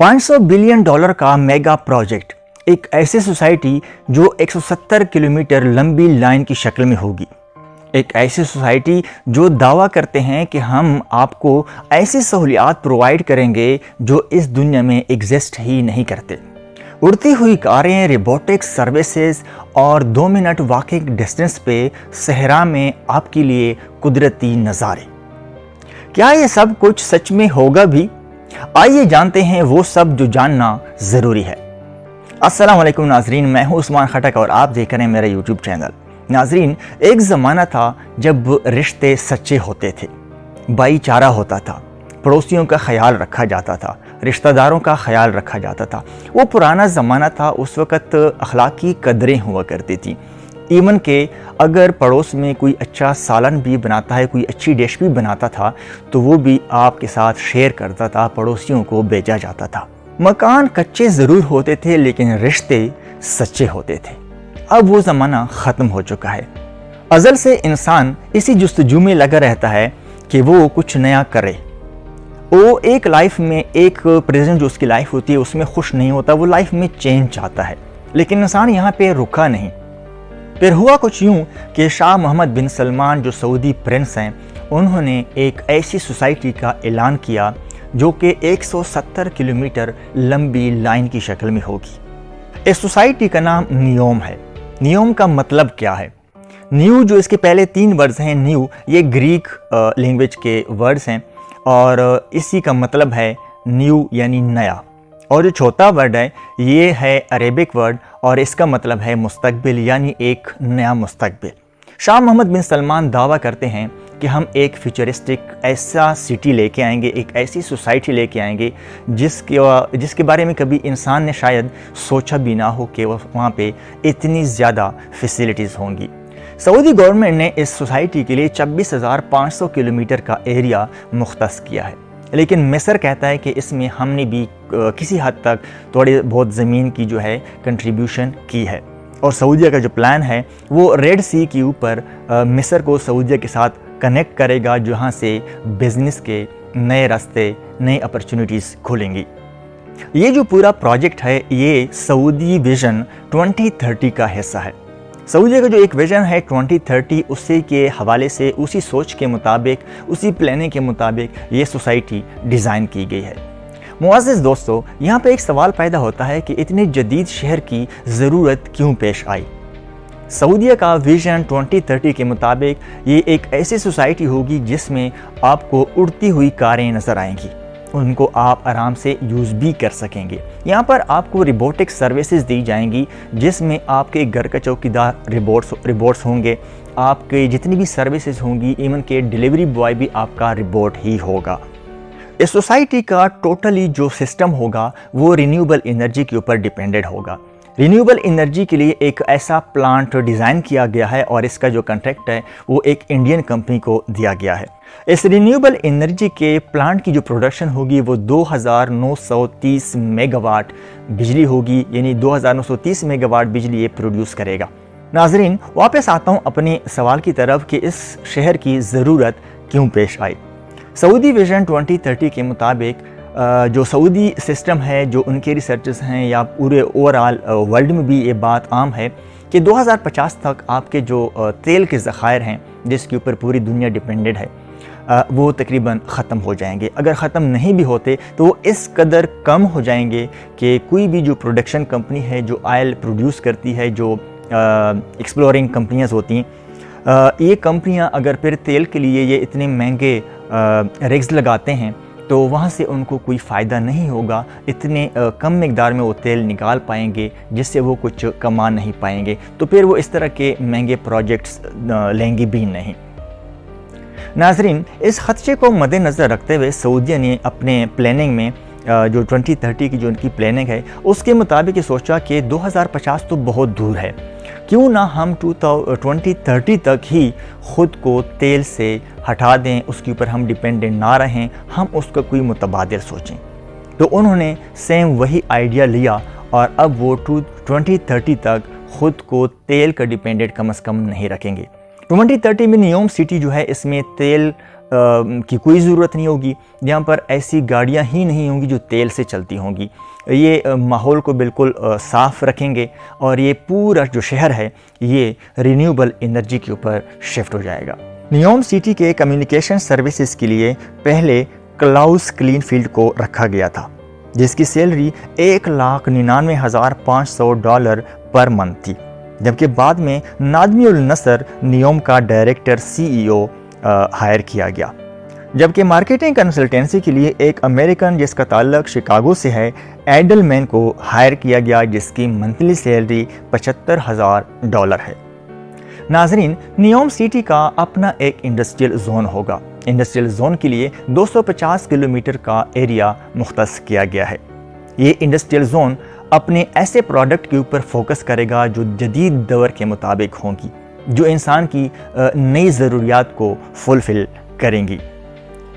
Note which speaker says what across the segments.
Speaker 1: $500 billion का mega project, एक ऐसी सोसाइटी जो 170 किलोमीटर लंबी लाइन की शक्ल में होगी। एक ऐसी सोसाइटी जो दावा करते हैं कि हम आपको ऐसी सहूलियात प्रोवाइड करेंगे जो इस दुनिया में एग्जिस्ट ही नहीं करते। उड़ती हुई कारें, रोबोटिक्स सर्विसेज और 2 मिनट वॉकिंग डिस्टेंस पे सहरा में आपके लिए कुदरती नज़ारे। क्या ये सब कुछ सच में होगा भी? आइए जानते हैं वो सब जो जानना ज़रूरी है। अस्सलाम वालेकुम नाजरीन, मैं हूँ उस्मान खटक और आप देख रहे हैं मेरा यूट्यूब चैनल। नाजरीन, एक ज़माना था जब रिश्ते सच्चे होते थे, भाईचारा होता था, पड़ोसियों का ख्याल रखा जाता था, रिश्तेदारों का ख्याल रखा जाता था। वो पुराना ज़माना था, उस वक़्त अखलाकी कदरें हुआ करती थी। इवन के अगर पड़ोस में कोई अच्छा सालन भी बनाता है, कोई अच्छी डिश भी बनाता था तो वो भी आपके साथ शेयर करता था, पड़ोसियों को भेजा जाता था। मकान कच्चे ज़रूर होते थे लेकिन रिश्ते सच्चे होते थे। अब वो ज़माना ख़त्म हो चुका है। अज़ल से इंसान इसी जुस्तजू में लगा रहता है कि वो कुछ नया करे। वो एक लाइफ में, एक प्रेजेंट जो उसकी लाइफ होती है उसमें खुश नहीं होता, वो लाइफ में चेंज चाहता है। लेकिन इंसान यहाँ पे रुका नहीं। फिर हुआ कुछ यूँ कि शाह मोहम्मद बिन सलमान जो सऊदी प्रिंस हैं, उन्होंने एक ऐसी सोसाइटी का ऐलान किया जो कि 170 किलोमीटर लंबी लाइन की शक्ल में होगी। इस सोसाइटी का नाम नियोम है। नियोम का मतलब क्या है? न्यू, जो इसके पहले 3 वर्ड्स हैं, न्यू, ये ग्रीक लैंग्वेज के वर्ड्स हैं और इसी का मतलब है न्यू यानी नया। और जो चौथा वर्ड है ये है अरेबिक वर्ड और इसका मतलब है मुस्तकबिल यानी एक नया मुस्तकबिल। शाह मोहम्मद बिन सलमान दावा करते हैं कि हम एक फ्यूचरिस्टिक ऐसा सिटी लेके आएंगे, एक ऐसी सोसाइटी लेके आएंगे जिसके बारे में कभी इंसान ने शायद सोचा भी ना हो कि वहाँ पे इतनी ज़्यादा फैसिलिटीज़ होंगी। सऊदी गवर्नमेंट ने इस सोसाइटी के लिए 26,500 किलोमीटर का एरिया मुख्तस किया है, लेकिन मिस्र कहता है कि इसमें हमने भी किसी हद तक थोड़ी बहुत ज़मीन की जो है कंट्रीब्यूशन की है। और सऊदीया का जो प्लान है वो रेड सी के ऊपर मिस्र को सऊदीया के साथ कनेक्ट करेगा, जहाँ से बिज़नेस के नए रास्ते, नई अपॉर्चुनिटीज़ खुलेंगी। ये जो पूरा प्रोजेक्ट है ये सऊदी विज़न 2030 का हिस्सा है। सऊदीया का जो एक विज़न है 2030, उसी के हवाले से, उसी सोच के मुताबिक, उसी प्लानिंग के मुताबिक ये सोसाइटी डिज़ाइन की गई है। मुअज़्ज़िज़ दोस्तों, यहाँ पे एक सवाल पैदा होता है कि इतने जदीद शहर की ज़रूरत क्यों पेश आई? सऊदीया का विज़न 2030 के मुताबिक ये एक ऐसी सोसाइटी होगी जिसमें आपको उड़ती हुई कारें नज़र आएंगी, उनको आप आराम से यूज़ भी कर सकेंगे। यहाँ पर आपको रोबोटिक्स सर्विसेज दी जाएंगी जिसमें आपके घर का चौकीदार रोबोट्स होंगे, आपके जितनी भी सर्विसेज होंगी, इवन के डिलीवरी बॉय भी आपका रोबोट ही होगा। इस सोसाइटी का टोटली जो सिस्टम होगा वो रिन्यूएबल एनर्जी के ऊपर डिपेंडेंट होगा। रिन्यूएबल एनर्जी के लिए एक ऐसा प्लांट डिज़ाइन किया गया है और इसका जो कॉन्ट्रैक्ट है वो एक इंडियन कंपनी को दिया गया है। इस रिन्यूएबल एनर्जी के प्लांट की जो प्रोडक्शन होगी वो 2930 मेगावाट बिजली होगी, यानी 2930 मेगावाट बिजली ये प्रोड्यूस करेगा। नाजरीन, वापस आता हूँ अपने सवाल की तरफ कि इस शहर की ज़रूरत क्यों पेश आई। सऊदी विज़न 2030 के मुताबिक जो सऊदी सिस्टम है, जो उनके रिसर्चर्स हैं या पूरे ओवरऑल वर्ल्ड में भी ये बात आम है कि 2050 तक आपके जो तेल के ज़खायर हैं जिसके ऊपर पूरी दुनिया डिपेंडेंट है वो तकरीबन ख़त्म हो जाएंगे। अगर ख़त्म नहीं भी होते तो वो इस कदर कम हो जाएंगे कि कोई भी जो प्रोडक्शन कंपनी है जो ऑयल प्रोड्यूस करती है, जो एक्सप्लोरिंग कंपनियाँ होती हैं, ये कंपनियाँ अगर फिर तेल के लिए ये इतने महंगे रिग्स लगाते हैं तो वहाँ से उनको कोई फ़ायदा नहीं होगा। इतने कम मिकदार में वो तेल निकाल पाएंगे जिससे वो कुछ कमा नहीं पाएंगे, तो फिर वो इस तरह के महंगे प्रोजेक्ट्स लेंगे भी नहीं। नाजरीन, इस खदशे को मद्देनज़र रखते हुए सऊदीया ने अपने प्लानिंग में जो 2030 की जो उनकी प्लानिंग है उसके मुताबिक ये सोचा कि 2050 तो बहुत दूर है, क्यों ना हम 2030 तक ही ख़ुद को तेल से हटा दें, उसके ऊपर हम डिपेंडेंट ना रहें, हम उसका कोई मुतबादिल सोचें। तो उन्होंने सेम वही आइडिया लिया और अब वो 2030 तक ख़ुद को तेल का डिपेंडेंट कम से कम नहीं रखेंगे। 2030 में नियोम सिटी जो है इसमें तेल की कोई ज़रूरत नहीं होगी। यहाँ पर ऐसी गाड़ियाँ ही नहीं होंगी जो तेल से चलती होंगी। ये माहौल को बिल्कुल साफ़ रखेंगे और ये पूरा जो शहर है ये रिन्यूएबल एनर्जी के ऊपर शिफ्ट हो जाएगा। नियोम सिटी के कम्युनिकेशन सर्विसेज के लिए पहले क्लाउस क्लीनफील्ड को रखा गया था, जिसकी सैलरी $1,99,500 पर मंथ थी, जबकि बाद में नादमी उल नसर नियोम का डायरेक्टर CEO हायर किया गया। जबकि मार्केटिंग कंसल्टेंसी के लिए एक अमेरिकन जिसका ताल्लुक शिकागो से है, एडलमैन को हायर किया गया, जिसकी मंथली सैलरी $75,000 है। नाजरीन, नियोम सिटी का अपना एक इंडस्ट्रियल जोन होगा। इंडस्ट्रियल जोन के लिए 250 किलोमीटर का एरिया मुख्तस किया गया है। ये इंडस्ट्रियल जोन अपने ऐसे प्रोडक्ट के ऊपर फोकस करेगा जो जदीद दौर के मुताबिक होंगी, जो इंसान की नई ज़रूरियात को फुलफ़िल करेंगी।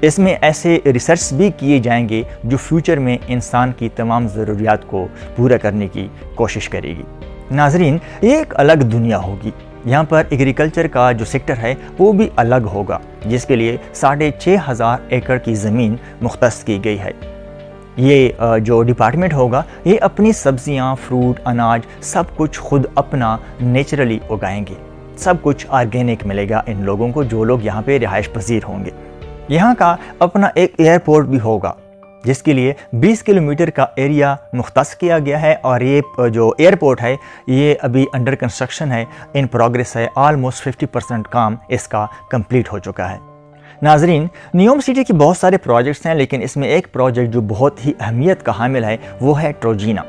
Speaker 1: इसमें ऐसे रिसर्च भी किए जाएंगे जो फ्यूचर में इंसान की तमाम ज़रूरियात को पूरा करने की कोशिश करेगी। नाजरीन, ये एक अलग दुनिया होगी। यहाँ पर एग्रीकल्चर का जो सेक्टर है वो भी अलग होगा, जिसके लिए 6,500 एकड़ की ज़मीन मुख्तस की गई है। ये जो डिपार्टमेंट होगा ये अपनी सब्जियाँ, फ्रूट, अनाज सब कुछ खुद अपना नेचुरली उगाएंगे। सब कुछ ऑर्गेनिक मिलेगा इन लोगों को, जो लोग यहाँ पे रिहाइश पजीर होंगे। यहाँ का अपना एक एयरपोर्ट भी होगा, जिसके लिए 20 किलोमीटर का एरिया मुख्तस किया गया है। और ये जो एयरपोर्ट है ये अभी अंडर कंस्ट्रक्शन है, इन प्रोग्रेस है। ऑलमोस्ट 50% काम इसका कंप्लीट हो चुका है। नाजरीन, नियोम सिटी की बहुत सारे प्रोजेक्ट्स हैं, लेकिन इसमें एक प्रोजेक्ट जो बहुत ही अहमियत का हामिल है वो है ट्रोजीना।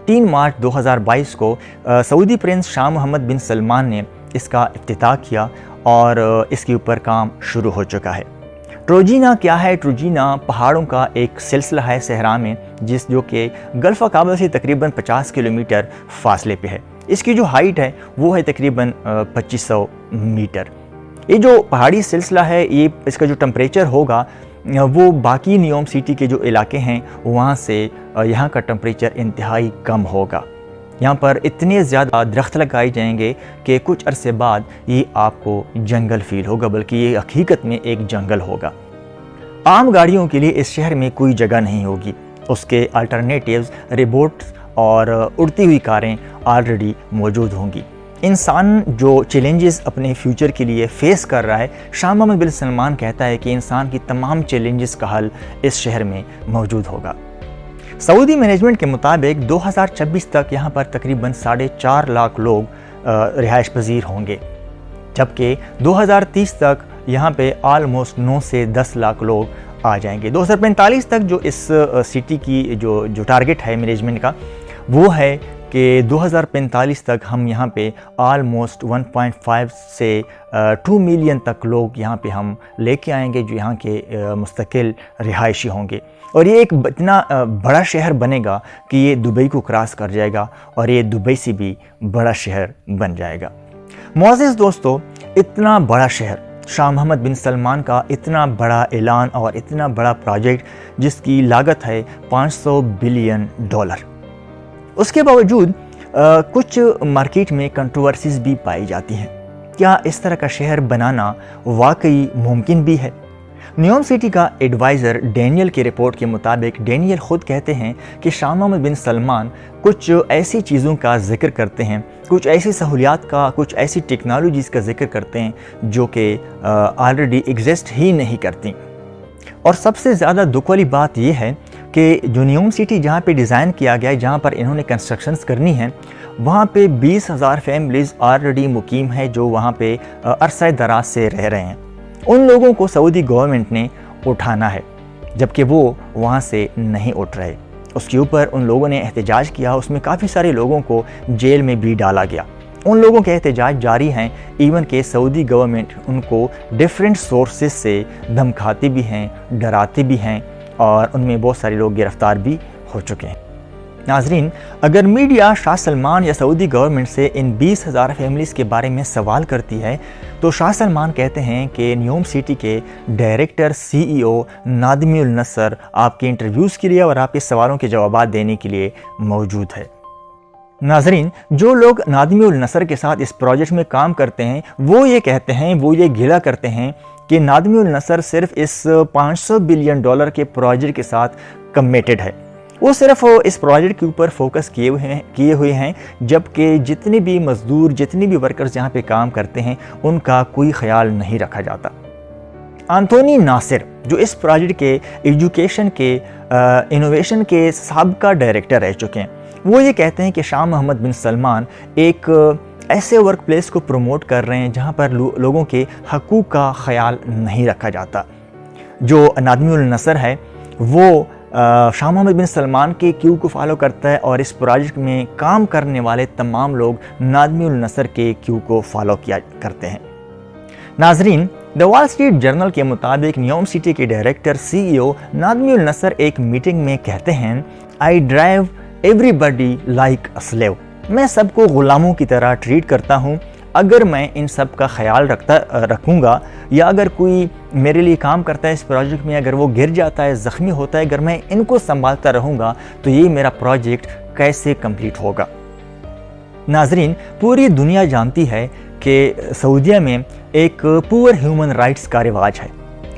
Speaker 1: 3 मार्च 2022 को सऊदी प्रिंस शाह मोहम्मद बिन सलमान ने इसका इफ्तिताह किया और इसके ऊपर काम शुरू हो चुका है। ट्रोजीना क्या है? ट्रोजीना पहाड़ों का एक सिलसिला है सहरा में, जो कि गल्फ़ काबल से तकरीबन 50 किलोमीटर फासले पे है। इसकी जो हाइट है वो है तकरीबन 2500 मीटर। ये जो पहाड़ी सिलसिला है, ये इसका जो टेम्परेचर होगा वो बाकी नियोम सिटी के जो इलाके हैं वहाँ से यहाँ का टेम्परेचर इंतहाई कम होगा। यहाँ पर इतने ज़्यादा दरख्त लगाए जाएंगे कि कुछ अरसे बाद ये आपको जंगल फील होगा, बल्कि ये हकीकत में एक जंगल होगा। आम गाड़ियों के लिए इस शहर में कोई जगह नहीं होगी। उसके अल्टरनेटिव्स रोबोट्स और उड़ती हुई कारें ऑलरेडी मौजूद होंगी। इंसान जो चैलेंजेस अपने फ्यूचर के लिए फेस कर रहा है, शाह मोहम्मद बिन सलमान कहता है कि इंसान की तमाम चैलेंजेस का हल इस शहर में मौजूद होगा। सऊदी मैनेजमेंट के मुताबिक 2026 तक यहाँ पर तकरीबन 4.5 लाख लोग रिहाइश पजीर होंगे, जबकि 2030 तक यहाँ पे ऑलमोस्ट 9 से 10 लाख लोग आ जाएंगे। 2045 तक जो इस सिटी की जो टारगेट है मैनेजमेंट का वो है कि 2045 तक हम यहाँ पे ऑलमोस्ट 1.5 से 2 मिलियन तक लोग यहाँ पे हम लेके आएंगे, जो यहाँ के मुस्तकिल रिहायशी होंगे। और ये एक इतना बड़ा शहर बनेगा कि ये दुबई को क्रॉस कर जाएगा और ये दुबई से भी बड़ा शहर बन जाएगा। मुअज़्ज़िज़ दोस्तों, इतना बड़ा शहर, शाह मोहम्मद बिन सलमान का इतना बड़ा ऐलान और इतना बड़ा प्रोजेक्ट जिसकी लागत है $500 बिलियन। उसके बावजूद कुछ मार्केट में कंट्रोवर्सीज भी पाई जाती हैं। क्या इस तरह का शहर बनाना वाकई मुमकिन भी है? नियोम सिटी का एडवाइज़र डैनियल की रिपोर्ट के मुताबिक डैनियल ख़ुद कहते हैं कि शाह मोहम्मद बिन सलमान कुछ ऐसी चीज़ों का जिक्र करते हैं, कुछ ऐसी सहूलियात का, कुछ ऐसी टेक्नोलॉजीज़ का जिक्र करते हैं जो कि ऑलरेडी एग्जिस्ट ही नहीं करती। और सबसे ज़्यादा दुख वाली बात यह है कि जो नियोम सिटी जहाँ पे डिज़ाइन किया गया है, जहाँ पर इन्होंने कंस्ट्रक्शंस करनी है, वहाँ पे 20,000 फैमिलीज़ ऑलरेडी मुकीम है जो वहाँ पे अरसा दराज से रह रहे हैं। उन लोगों को सऊदी गवर्नमेंट ने उठाना है, जबकि वो वहाँ से नहीं उठ रहे। उसके ऊपर उन लोगों ने एहतजाज किया, उसमें काफ़ी सारे लोगों को जेल में भी डाला गया। उन लोगों के एहतजाज जारी हैं, इवन के सऊदी गवर्नमेंट उनको डिफरेंट सोर्सेज से धमकाती भी हैं, डराती भी हैं और उनमें बहुत सारे लोग गिरफ्तार भी हो चुके हैं। नाजरीन, अगर मीडिया शाह सलमान या सऊदी गवर्नमेंट से इन 20,000 फैमिलीज़ के बारे में सवाल करती है तो शाह सलमान कहते हैं कि नियोम सिटी के डायरेक्टर CEO नादमी उल नसर आपके इंटरव्यूज़ के लिए और आपके सवालों के जवाब देने के लिए मौजूद है। नाजरीन, जो लोग नादमी उल नसर के साथ इस प्रोजेक्ट में काम करते हैं वो ये कहते हैं, वो ये गिला करते हैं کہ نادمی النصر صرف اس $500 بلین کے پروجیکٹ کے ساتھ کمیٹڈ ہے۔ وہ صرف اس پروجیکٹ کے اوپر فوکس کیے ہوئے ہیں، جبکہ جتنے بھی مزدور، جتنے بھی ورکرز یہاں پہ کام کرتے ہیں ان کا کوئی خیال نہیں رکھا جاتا۔ آنتونی ناصر جو اس پروجیکٹ کے ایجوکیشن کے انوویشن کے سابقہ ڈائریکٹر رہ چکے ہیں، وہ یہ کہتے ہیں کہ شاہ محمد بن سلمان ایک ایسے ورک پلیس کو پروموٹ کر رہے ہیں جہاں پر لوگوں کے حقوق کا خیال نہیں رکھا جاتا۔ جو نادمی النصر ہے وہ شاہ محمد بن سلمان کے کیو کو فالو کرتا ہے، اور اس پروجیکٹ میں کام کرنے والے تمام لوگ نادمی النصر کے کیو کو فالو کیا کرتے ہیں۔ ناظرین، دی وال اسٹریٹ جرنل کے مطابق نیوم سٹی کے ڈائریکٹر CEO نادمی النصر ایک میٹنگ میں کہتے ہیں I drive everybody like a slave۔ میں سب کو غلاموں کی طرح ٹریٹ کرتا ہوں۔ اگر میں ان سب کا خیال رکھوں گا، یا اگر کوئی میرے لیے کام کرتا ہے اس پروجیکٹ میں، اگر وہ گر جاتا ہے، زخمی ہوتا ہے، اگر میں ان کو سنبھالتا رہوں گا تو یہ میرا پروجیکٹ کیسے کمپلیٹ ہوگا؟ ناظرین، پوری دنیا جانتی ہے کہ سعودیہ میں ایک پور ہیومن رائٹس کا رواج ہے۔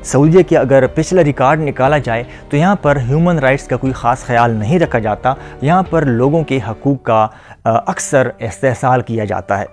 Speaker 1: سعودیہ کے اگر پچھلا ریکارڈ نکالا جائے تو یہاں پر ہیومن رائٹس کا کوئی خاص خیال نہیں رکھا جاتا۔ یہاں پر لوگوں کے حقوق کا اکثر استحصال کیا جاتا ہے۔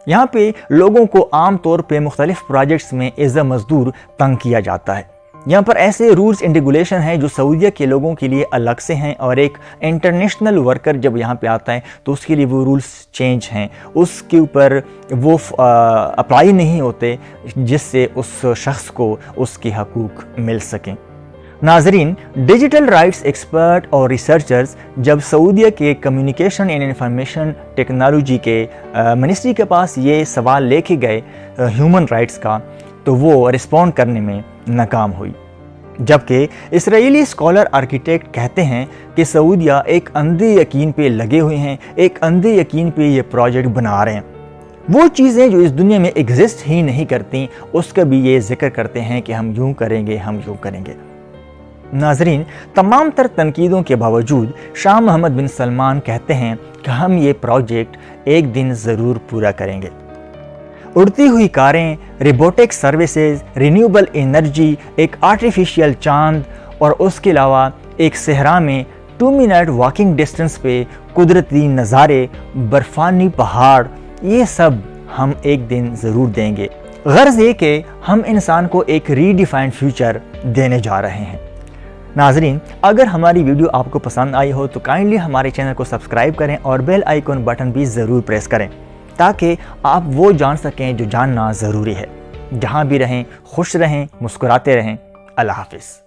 Speaker 1: یہاں پہ لوگوں کو عام طور پہ مختلف پروجیکٹس میں ایز اے مزدور تنگ کیا جاتا ہے۔ یہاں پر ایسے رولز اینڈ ریگولیشن ہیں جو سعودیہ کے لوگوں کے لیے الگ سے ہیں، اور ایک انٹرنیشنل ورکر جب یہاں پہ آتا ہے تو اس کے لیے وہ رولز چینج ہیں، اس کے اوپر وہ اپلائی نہیں ہوتے جس سے اس شخص کو اس کے حقوق مل سکیں۔ ناظرین، ڈیجیٹل رائٹس ایکسپرٹ اور ریسرچرز جب سعودیہ کے کمیونیکیشن اینڈ انفارمیشن ٹیکنالوجی کے منسٹری کے پاس یہ سوال لے کے گئے ہیومن رائٹس کا، تو وہ رسپونڈ کرنے میں ناکام ہوئی۔ جبکہ اسرائیلی اسکالر آرکیٹیکٹ کہتے ہیں کہ سعودیہ ایک اندھے یقین پہ لگے ہوئے ہیں، ایک اندھے یقین پہ یہ پروجیکٹ بنا رہے ہیں۔ وہ چیزیں جو اس دنیا میں ایگزسٹ ہی نہیں کرتی اس کا بھی یہ ذکر کرتے ہیں کہ ہم یوں کریں گے، ہم یوں کریں گے۔ ناظرین، تمام تر تنقیدوں کے باوجود شاہ محمد بن سلمان کہتے ہیں کہ ہم یہ پروجیکٹ ایک دن ضرور پورا کریں گے۔ اڑتی ہوئی کاریں، روبوٹک سروسز، رینیوبل انرجی، ایک آرٹیفیشیل چاند، اور اس کے علاوہ ایک صحرا میں 2 منٹ واکنگ ڈسٹنس پہ قدرتی نظارے، برفانی پہاڑ، یہ سب ہم ایک دن ضرور دیں گے۔ غرض یہ کہ ہم انسان کو ایک ری ڈیفائنڈ فیوچر دینے جا رہے ہیں۔ ناظرین، اگر ہماری ویڈیو آپ کو پسند آئی ہو تو کائنڈلی ہمارے چینل کو سبسکرائب کریں اور بیل آئیکن بٹن بھی ضرور پریس کریں، تاکہ آپ وہ جان سکیں جو جاننا ضروری ہے۔ جہاں بھی رہیں، خوش رہیں، مسکراتے رہیں۔ اللہ حافظ۔